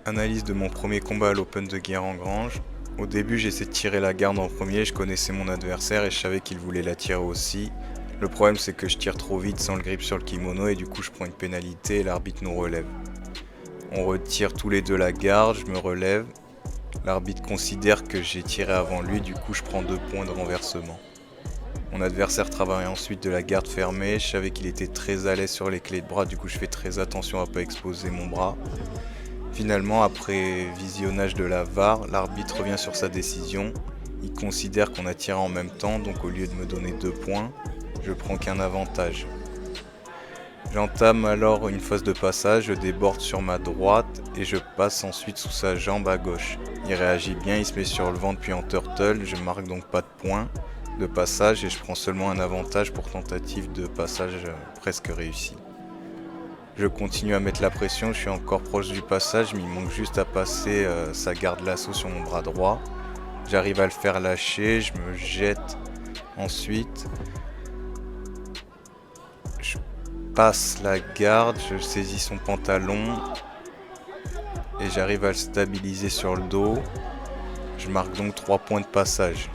Analyse de mon premier combat à l'Open de Guerre-en-Grange. Au début, j'essaie de tirer la garde en premier, je connaissais mon adversaire et je savais qu'il voulait la tirer aussi. Le problème, c'est que je tire trop vite sans le grip sur le kimono et du coup je prends une pénalité et l'arbitre nous relève. On retire tous les deux la garde, je me relève. L'arbitre considère que j'ai tiré avant lui, du coup je prends 2 points de renversement. Mon adversaire travaille ensuite de la garde fermée, je savais qu'il était très à l'aise sur les clés de bras, du coup je fais très attention à ne pas exposer mon bras. Finalement, après visionnage de la VAR, l'arbitre revient sur sa décision. Il considère qu'on a tiré en même temps, donc au lieu de me donner 2 points, je prends qu'un avantage. J'entame alors une phase de passage, je déborde sur ma droite et je passe ensuite sous sa jambe à gauche. Il réagit bien, il se met sur le ventre puis en turtle, je marque donc pas de points de passage et je prends seulement un avantage pour tentative de passage presque réussie. Je continue à mettre la pression, je suis encore proche du passage, mais il manque juste à passer sa garde lasso sur mon bras droit. J'arrive à le faire lâcher, je me jette ensuite. Je passe la garde, je saisis son pantalon et j'arrive à le stabiliser sur le dos. Je marque donc 3 points de passage.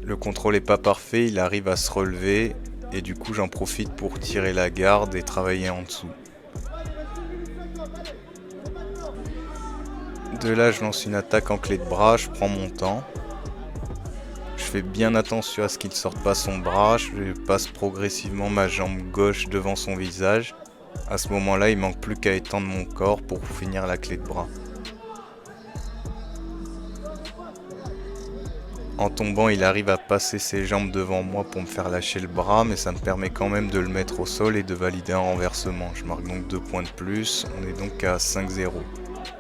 Le contrôle n'est pas parfait, il arrive à se relever et du coup j'en profite pour tirer la garde et travailler en dessous. De là je lance une attaque en clé de bras, je prends mon temps. Je fais bien attention à ce qu'il ne sorte pas son bras, je passe progressivement ma jambe gauche devant son visage. À ce moment-là, il manque plus qu'à étendre mon corps pour finir la clé de bras. En tombant, il arrive à passer ses jambes devant moi pour me faire lâcher le bras, mais ça me permet quand même de le mettre au sol et de valider un renversement. Je marque donc 2 points de plus, on est donc à 5-0.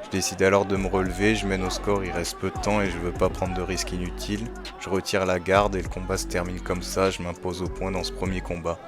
Je décide alors de me relever, je mène au score, il reste peu de temps et je veux pas prendre de risques inutiles. Je retire la garde et le combat se termine comme ça, je m'impose au point dans ce premier combat.